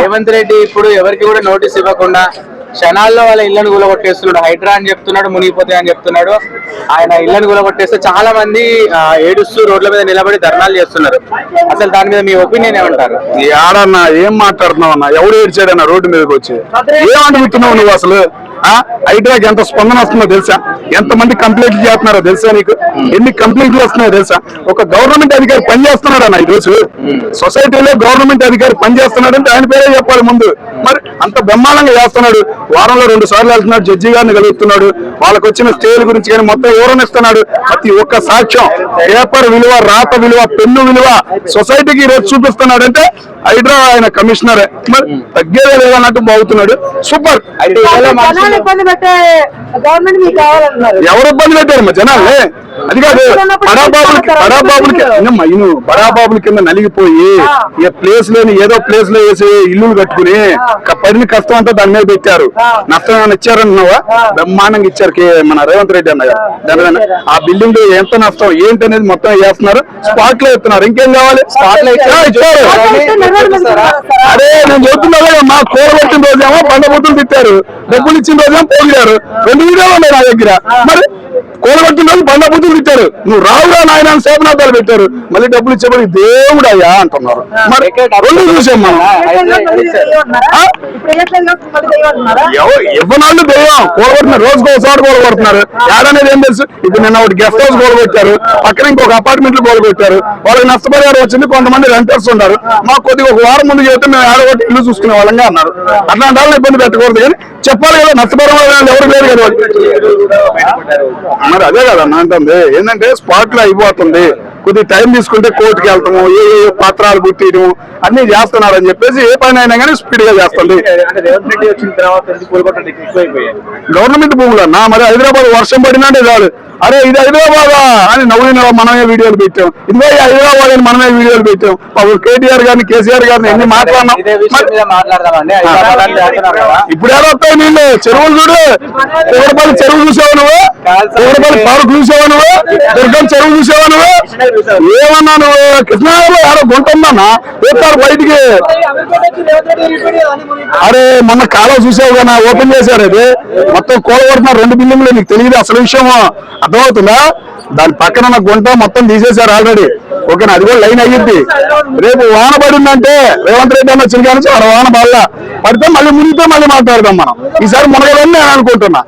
రేవంత్ రెడ్డి ఇప్పుడు ఎవరికి కూడా నోటీస్ ఇవ్వకుండా క్షణాల్లో వాళ్ళ ఇళ్లను కూలగొట్టేస్తున్నాడు. హైడ్రా అని చెప్తున్నాడు, మునిగిపోతాయి అని చెప్తున్నాడు. ఆయన ఇళ్లను కూలగొట్టేస్తే చాలా మంది ఏడుస్తూ రోడ్ల మీద నిలబడి ధర్నాలు చేస్తున్నారు. అసలు దాని మీద మీ ఒపీనియన్ ఏమంటారు? ఆడన్నా ఏం మాట్లాడుతున్నావు అన్న? ఎవడు ఏడ్చాడన్నా రోడ్డు మీదకి వచ్చి? ఏమనుకుంటున్నావు నువ్వు అసలు? హైడ్రాకి ఎంత స్పందన వస్తుందో తెలుసా? ఎంతమంది కంప్లైంట్లు చేస్తున్నారో తెలుసా నీకు? ఎన్ని కంప్లైంట్లు వస్తున్నాయో తెలుసా? ఒక గవర్నమెంట్ అధికారి పనిచేస్తున్నాడు అన్న ఈరోజు సొసైటీలో గవర్నమెంట్ అధికారి పనిచేస్తున్నాడు అంటే ఆయన పేరే చెప్పాలి ముందు. మరి అంత బ్రహ్మాండంగా చేస్తున్నాడు. వారంలో 2 సార్లు వెళ్తున్నాడు, జడ్జి గారిని కలుగుతున్నాడు, వాళ్ళకి వచ్చిన స్టేల్ గురించి కానీ మొత్తం వివరణిస్తున్నాడు. ప్రతి ఒక్క సాక్ష్యం, పేపర్ విలువ, రాత విలువ, పెన్ను విలువ సొసైటీకి ఈరోజు చూపిస్తున్నాడు. అంటే హైడ్రా ఆయన కమిషనరే, మరి తగ్గేదే లేదన్నట్టు బాగుతున్నాడు. సూపర్. ఎవరు ఇబ్బంది పెట్టారు మా జనాలే? అది కాదు, బడాబాబుల కింద నలిగిపోయి ఏ ప్లేస్ లేని ఏదో ప్లేస్ లో వేసి ఇల్లులు కట్టుకుని పడిన కష్టం అంతా దాని మీద పెట్టారు. నష్టం ఏమైనా ఇచ్చారన్నావా? బ్రహ్మాండంగా ఇచ్చారు మన రేవంత్ రెడ్డి అన్న గారు. ఆ బిల్డింగ్ ఎంత నష్టం ఏంటి అనేది మొత్తం వేస్తున్నారు, స్పాట్ లో ఇస్తున్నారు. ఇంకేం కావాలి? స్పాట్ లో ఇచ్చారు. అరే నేను చెప్తున్నా కదా, మా కూరబట్టిన రోజేమో బండబూతులు తిట్టారు, డబ్బులు ఇచ్చిన రోజేమో పోయారు. 2 వీడియోలు ఉన్నాయి నా దగ్గర. మరి కూలగొట్టిన రోజు బండబూతులు తిట్టారు, నువ్వు రావురా నాయన శాపనార్థాలు పెట్టారు. మళ్ళీ డబ్బులు ఇచ్చేప్పుడు దేవుడు అయ్యా అంటున్నారు. మరి 2 చూసాం మనం. ఇవ్వనాళ్ళు దెయ్యం కూలగొట్టిన రోజుకు ఒకసారి కూలగొడుతున్నారు. ఏడనేది ఏం తెలుసు? ఇప్పుడు నిన్న ఒకటి గెస్ట్ హౌస్ కూలగొట్టారు, పక్కన ఇంకొక అపార్ట్మెంట్లు కూలగొట్టారు. వాళ్ళకి నష్టపరిహారం వచ్చింది. కొంతమంది రెంటర్స్ ఉన్నారు. మాకు కొద్దిగా ఒక వారం ముందు చెప్తే మేము ఏడగొట్టి ఇల్లు చూసుకునే వాళ్ళంగా అన్నారు. అట్లాంటి వాళ్ళని ఇబ్బంది పెట్టకూడదు కానీ చెప్పాలి కదా, నష్టపరిహారం ఎవరు లేదు కదా. మరి అదే కదా అంటుంది. ఏంటంటే స్పాట్ లో అయిపోతుంది, కొద్దిగా టైం తీసుకుంటే కోర్టుకి వెళ్తాము, ఏ పత్రాలు గుర్తియము అన్ని చేస్తున్నారు అని చెప్పేసి ఏ పని అయినా కానీ స్పీడ్ గా చేస్తుంది. గవర్నమెంట్ భూములన్నా మరి హైదరాబాద్ వర్షం పడినంటే చాలు, అరే ఇది హైదరాబాదా అని నవ్వున మనమే వీడియోలు పెట్టాం. ఇదిగో హైదరాబాద్ అని మనమే వీడియోలు పెట్టాం. కేటీఆర్ గారిని, కేసీఆర్ గారిని ఎన్ని మాట్లాడినాం. ఇప్పుడు ఎలా వస్తాయి నీళ్ళు? చెరువులు చూడు, కోరపల్లి చెరువు చూసావు నువ్వు, కోరపల్లి పార్క్ చూసావా నువ్వు, దుర్గం చెరువు చూసావా నువ్వు? ఏమన్నా నువ్వు? కృష్ణాలో ఎవరో గుంట ఉందన్నా పోతారు బయటికి. అరే మొన్న కాలువ చూసావు కదా, ఓపెన్ చేశారు. అది మొత్తం కూలగొడుతున్నారు 2 బిల్డింగ్లు. నీకు తెలియదు అసలు విషయం? అర్థమవుతుందా? దాని పక్కన ఉన్న గుంట మొత్తం తీసేశారు ఆల్రెడీ. ఓకేనా? అది కూడా లైన్ అయ్యింది. రేపు వాన పడిందంటే రేవంత్ రెడ్డి అన్న వచ్చిన కానీ వాన బాగా పడితే మళ్ళీ మునిగితే మళ్ళీ మాట్లాడదాం మనం. ఈసారి మునగదని నేను అనుకుంటున్నా.